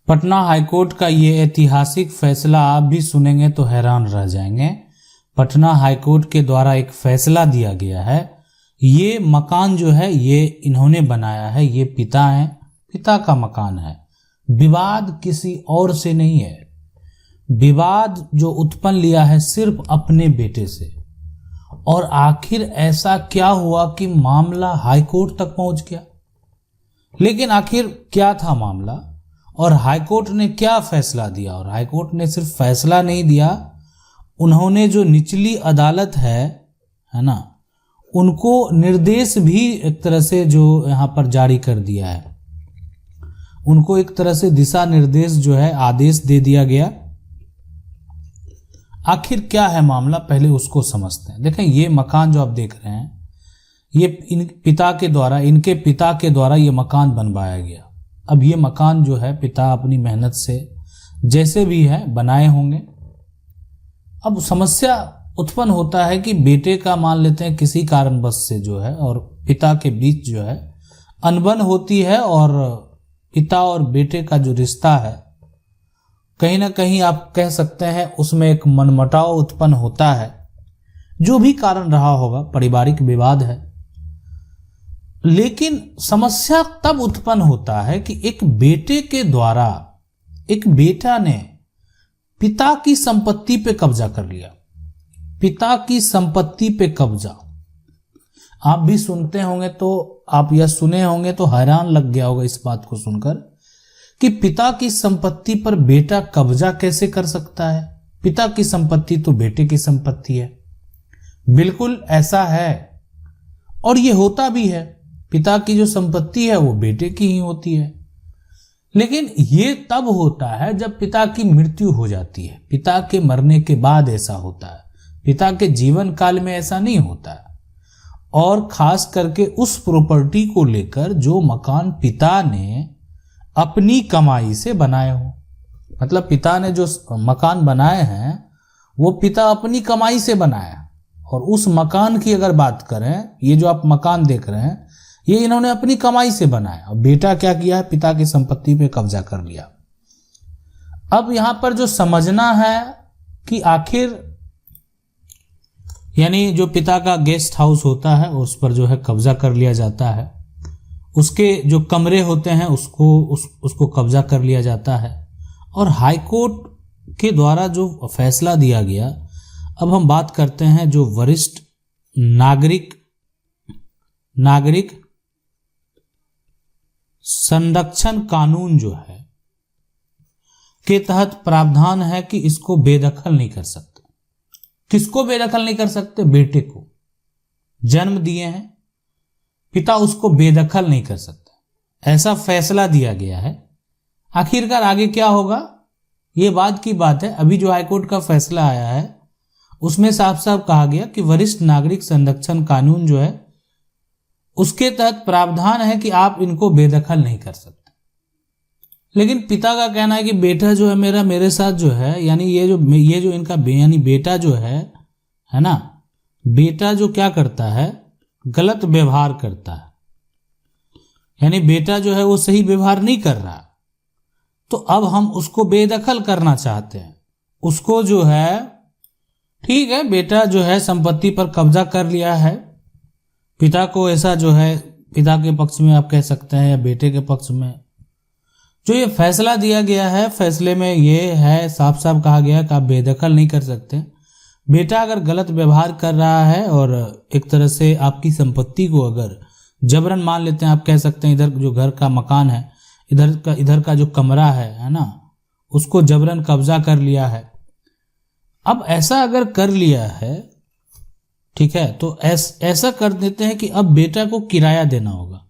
Patna high court का ये ऐतिहासिक फैसला आप भी सुनेंगे तो हैरान रह जाएंगे। पटना हाईकोर्ट के द्वारा एक फैसला दिया गया है। ये मकान जो है ये इन्होंने बनाया है, ये पिता हैं, पिता का मकान है। विवाद किसी और से नहीं है, विवाद जो उत्पन्न लिया है सिर्फ अपने बेटे से। और आखिर ऐसा क्या हुआ कि मामला हाईकोर्ट तक पहुंच गया। लेकिन आखिर क्या था मामला और हाईकोर्ट ने क्या फैसला दिया। और हाईकोर्ट ने सिर्फ फैसला नहीं दिया, उन्होंने जो निचली अदालत है ना, उनको निर्देश भी एक तरह से जो यहाँ पर जारी कर दिया है। उनको एक तरह से दिशा निर्देश जो है आदेश दे दिया गया। आखिर क्या है मामला, पहले उसको समझते हैं। देखें, ये मकान जो आप देख रहे हैं ये इनके पिता के द्वारा ये मकान बनवाया गया। अब ये मकान जो है पिता अपनी मेहनत से जैसे भी है बनाए होंगे। अब समस्या उत्पन्न होता है कि बेटे का मान लेते हैं किसी कारणवश से जो है और पिता के बीच जो है अनबन होती है और पिता और बेटे का जो रिश्ता है कहीं ना कहीं आप कह सकते हैं उसमें एक मनमुटाव उत्पन्न होता है। जो भी कारण रहा होगा, पारिवारिक विवाद है। लेकिन समस्या तब उत्पन्न होता है कि एक बेटे के द्वारा एक बेटा ने पिता की संपत्ति पे कब्जा कर लिया। पिता की संपत्ति पे कब्जा, आप भी सुनते होंगे तो आप यह सुने होंगे तो हैरान लग गया होगा इस बात को सुनकर कि पिता की संपत्ति पर बेटा कब्जा कैसे कर सकता है। पिता की संपत्ति तो बेटे की संपत्ति है। बिल्कुल ऐसा है और ये होता भी है। पिता की जो संपत्ति है वो बेटे की ही होती है। लेकिन ये तब होता है जब पिता की मृत्यु हो जाती है। पिता के मरने के बाद ऐसा होता है, पिता के जीवन काल में ऐसा नहीं होता है। और खास करके उस प्रॉपर्टी को लेकर जो मकान पिता ने अपनी कमाई से बनाए हो, मतलब पिता ने जो मकान बनाए हैं वो पिता अपनी कमाई से बनाया। और उस मकान की अगर बात करें, ये जो आप मकान देख रहे हैं ये इन्होंने अपनी कमाई से बनाया। और बेटा क्या किया है, पिता की संपत्ति पे कब्जा कर लिया। अब यहां पर जो समझना है कि आखिर यानी जो पिता का गेस्ट हाउस होता है उस पर जो है कब्जा कर लिया जाता है। उसके जो कमरे होते हैं उसको कब्जा कर लिया जाता है। और हाईकोर्ट के द्वारा जो फैसला दिया गया, अब हम बात करते हैं जो वरिष्ठ नागरिक संरक्षण कानून जो है के तहत प्रावधान है कि इसको बेदखल नहीं कर सकते। किसको बेदखल नहीं कर सकते? बेटे को जन्म दिए हैं पिता, उसको बेदखल नहीं कर सकते। ऐसा फैसला दिया गया है। आखिरकार आगे क्या होगा ये बात की बात है। अभी जो हाईकोर्ट का फैसला आया है उसमें साफ साफ कहा गया कि वरिष्ठ नागरिक संरक्षण कानून जो है उसके तहत प्रावधान है कि आप इनको बेदखल नहीं कर सकते। लेकिन पिता का कहना है कि बेटा जो है मेरे साथ जो है, यानी ये जो इनका यानी बेटा जो है ना, बेटा जो क्या करता है, गलत व्यवहार करता है। यानी बेटा जो है वो सही व्यवहार नहीं कर रहा, तो अब हम उसको बेदखल करना चाहते हैं। उसको जो है, ठीक है, बेटा जो है संपत्ति पर कब्जा कर लिया है। पिता को ऐसा जो है, पिता के पक्ष में आप कह सकते हैं या बेटे के पक्ष में जो ये फैसला दिया गया है, फैसले में ये है साफ साफ कहा गया है कि आप बेदखल नहीं कर सकते। बेटा अगर गलत व्यवहार कर रहा है और एक तरह से आपकी संपत्ति को अगर जबरन, मान लेते हैं, आप कह सकते हैं इधर जो घर का मकान है, इधर का जो कमरा है ना, उसको जबरन कब्जा कर लिया है। अब ऐसा अगर कर लिया है, ठीक है, तो ऐसा कर देते हैं कि अब बेटा को किराया देना होगा।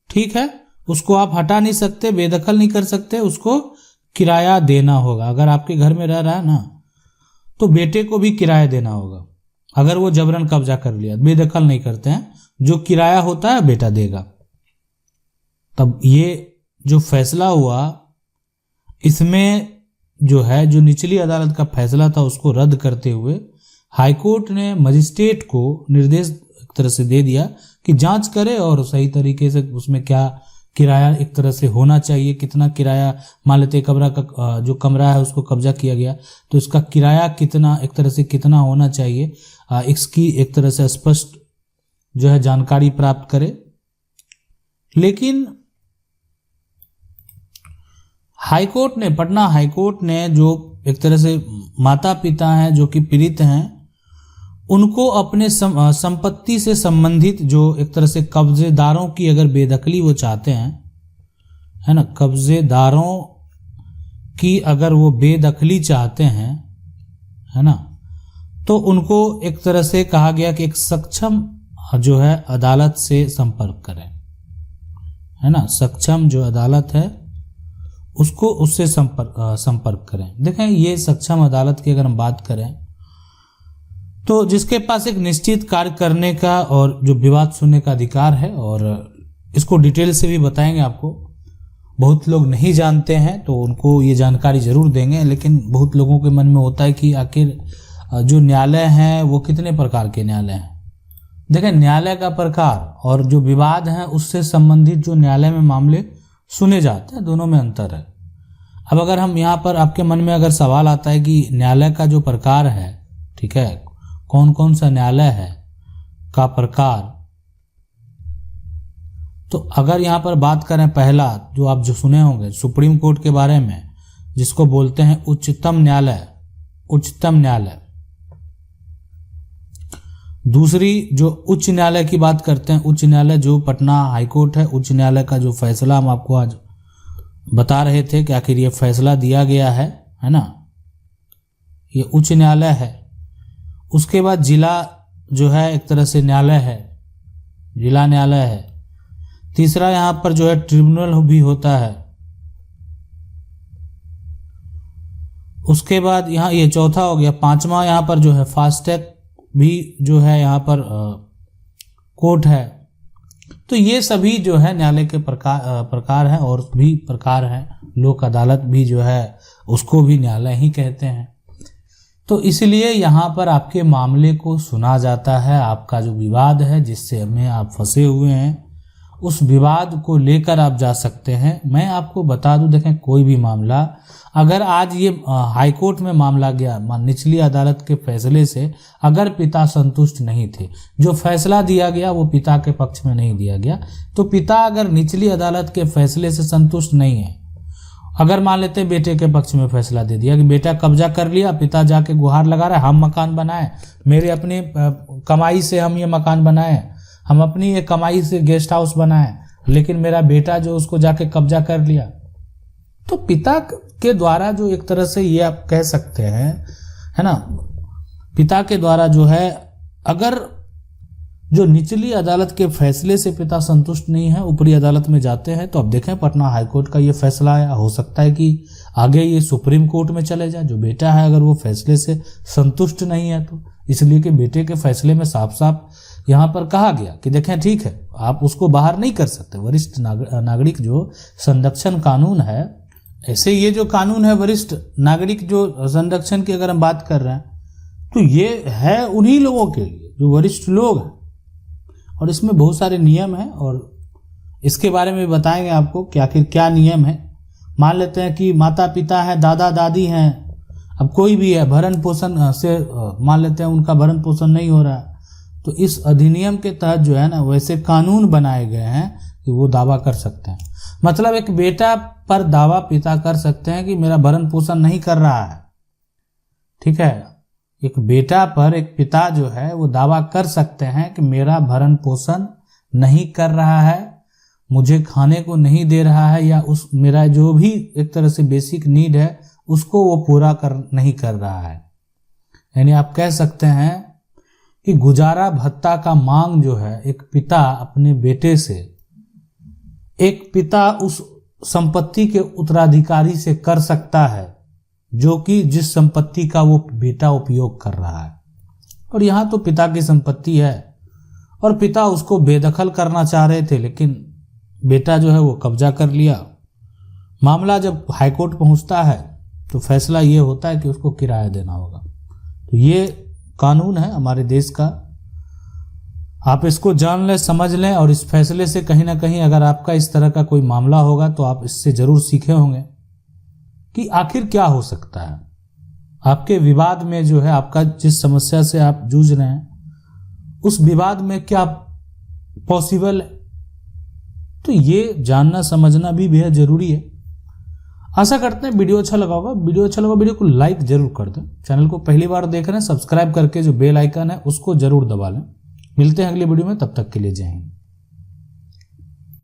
ठीक है, उसको आप हटा नहीं सकते, बेदखल नहीं कर सकते, उसको किराया देना होगा। अगर आपके घर में रह रहा है ना तो बेटे को भी किराया देना होगा। अगर वो जबरन कब्जा कर लिया, बेदखल नहीं करते हैं, जो किराया होता है बेटा देगा। तब ये जो फैसला हुआ इसमें जो है, जो निचली अदालत का फैसला था उसको रद्द करते हुए हाईकोर्ट ने मजिस्ट्रेट को निर्देश एक तरह से दे दिया कि जांच करे और सही तरीके से उसमें क्या किराया एक तरह से होना चाहिए, कितना किराया, मान लेते कमरा का जो कमरा है उसको कब्जा किया गया तो इसका किराया कितना, एक तरह से कितना होना चाहिए, इसकी एक तरह से स्पष्ट जो है जानकारी प्राप्त करें। लेकिन हाईकोर्ट ने, पटना हाईकोर्ट ने जो एक तरह से माता पिता हैं जो कि पीड़ित हैं उनको अपने संपत्ति से संबंधित जो एक तरह से कब्जेदारों की अगर बेदखली वो चाहते हैं, है ना, कब्जेदारों की अगर वो बेदखली चाहते हैं, है ना, तो उनको एक तरह से कहा गया कि एक सक्षम जो है अदालत से संपर्क करें, है ना, सक्षम जो अदालत है उसको उससे संपर्क करें। देखें ये सक्षम अदालत की अगर हम बात करें तो जिसके पास एक निश्चित कार्य करने का और जो विवाद सुनने का अधिकार है, और इसको डिटेल से भी बताएंगे आपको। बहुत लोग नहीं जानते हैं तो उनको ये जानकारी जरूर देंगे, लेकिन बहुत लोगों के मन में होता है कि आखिर जो न्यायालय हैं वो कितने प्रकार के न्यायालय हैं। देखें न्यायालय का प्रकार और जो विवाद है उससे संबंधित जो न्यायालय में मामले सुने जाते हैं, दोनों में अंतर है। अब अगर हम यहाँ पर आपके मन में अगर सवाल आता है कि न्यायालय का जो प्रकार है, ठीक है, कौन कौन सा न्यायालय है का प्रकार, तो अगर यहाँ पर बात करें पहला जो आप जो सुने होंगे सुप्रीम कोर्ट के बारे में, जिसको बोलते हैं उच्चतम न्यायालय, उच्चतम न्यायालय। दूसरी जो उच्च न्यायालय की बात करते हैं, उच्च न्यायालय जो पटना हाईकोर्ट है, उच्च न्यायालय का जो फैसला हम आपको आज बता रहे थे कि आखिर ये फैसला दिया गया है ना, ये उच्च न्यायालय है। उसके बाद जिला जो है एक तरह से न्यायालय है, जिला न्यायालय है। तीसरा यहाँ पर जो है ट्रिब्यूनल भी होता है। उसके बाद यहाँ ये चौथा हो गया। पांचवा यहाँ पर जो है फास्ट ट्रैक भी जो है यहाँ पर कोर्ट है। तो ये सभी जो है न्यायालय के प्रकार हैं, और भी प्रकार हैं। लोक अदालत भी जो है उसको भी न्यायालय ही कहते हैं। तो इसलिए यहाँ पर आपके मामले को सुना जाता है। आपका जो विवाद है जिससे में आप फंसे हुए हैं, उस विवाद को लेकर आप जा सकते हैं। मैं आपको बता दूं, देखें कोई भी मामला अगर आज ये हाईकोर्ट में मामला गया, निचली अदालत के फैसले से अगर पिता संतुष्ट नहीं थे, जो फैसला दिया गया वो पिता के पक्ष में नहीं दिया गया, तो पिता अगर निचली अदालत के फैसले से संतुष्ट नहीं है, अगर मान लेते हैं बेटे के पक्ष में फैसला दे दिया कि बेटा कब्जा कर लिया, पिता जाके गुहार लगा रहा है, हम मकान बनाए, मेरे अपनी कमाई से हम ये मकान बनाए, हम अपनी ये कमाई से गेस्ट हाउस बनाए, लेकिन मेरा बेटा जो उसको जाके कब्जा कर लिया, तो पिता के द्वारा जो एक तरह से ये आप कह सकते हैं, है ना, पिता के द्वारा जो है अगर जो निचली अदालत के फैसले से पिता संतुष्ट नहीं है, ऊपरी अदालत में जाते हैं, तो अब देखें पटना हाईकोर्ट का ये फैसला आया, हो सकता है कि आगे ये सुप्रीम कोर्ट में चले जाए। जो बेटा है अगर वो फैसले से संतुष्ट नहीं है, तो इसलिए कि बेटे के फैसले में साफ साफ यहाँ पर कहा गया कि देखें ठीक है, आप उसको बाहर नहीं कर सकते। वरिष्ठ नागरिक जो संरक्षण कानून है, ऐसे ये जो कानून है वरिष्ठ नागरिक जो संरक्षण की अगर हम बात कर रहे हैं, तो ये है उन्हीं लोगों के लिए जो वरिष्ठ लोग हैं, और इसमें बहुत सारे नियम हैं, और इसके बारे में बताएंगे आपको कि आखिर क्या नियम है। मान लेते हैं कि माता पिता हैं, दादा दादी हैं, अब कोई भी है, भरण पोषण से मान लेते हैं उनका भरण पोषण नहीं हो रहा है, तो इस अधिनियम के तहत जो है ना वैसे कानून बनाए गए हैं कि वो दावा कर सकते हैं। मतलब एक बेटा पर दावा पिता कर सकते हैं कि मेरा भरण पोषण नहीं कर रहा है, ठीक है, एक बेटा पर एक पिता जो है वो दावा कर सकते हैं कि मेरा भरण पोषण नहीं कर रहा है, मुझे खाने को नहीं दे रहा है, या उस मेरा जो भी एक तरह से बेसिक नीड है उसको वो पूरा नहीं कर रहा है। यानी आप कह सकते हैं कि गुजारा भत्ता का मांग जो है एक पिता अपने बेटे से, एक पिता उस संपत्ति के उत्तराधिकारी से कर सकता है जो कि जिस संपत्ति का वो बेटा उपयोग कर रहा है। और यहाँ तो पिता की संपत्ति है और पिता उसको बेदखल करना चाह रहे थे, लेकिन बेटा जो है वो कब्जा कर लिया। मामला जब हाईकोर्ट पहुँचता है तो फैसला ये होता है कि उसको किराया देना होगा। तो ये कानून है हमारे देश का। आप इसको जान लें, समझ लें, और इस फैसले से कहीं ना कहीं अगर आपका इस तरह का कोई मामला होगा तो आप इससे जरूर सीखे होंगे कि आखिर क्या हो सकता है आपके विवाद में, जो है आपका जिस समस्या से आप जूझ रहे हैं उस विवाद में क्या पॉसिबल है। तो ये जानना समझना भी बेहद जरूरी है। आशा करते हैं वीडियो अच्छा लगा होगा। वीडियो को लाइक जरूर कर दें। चैनल को पहली बार देख रहे हैं, सब्सक्राइब करके जो बेल आइकन है उसको जरूर दबा लें। मिलते हैं अगली वीडियो में, तब तक के लिए जय हिंद।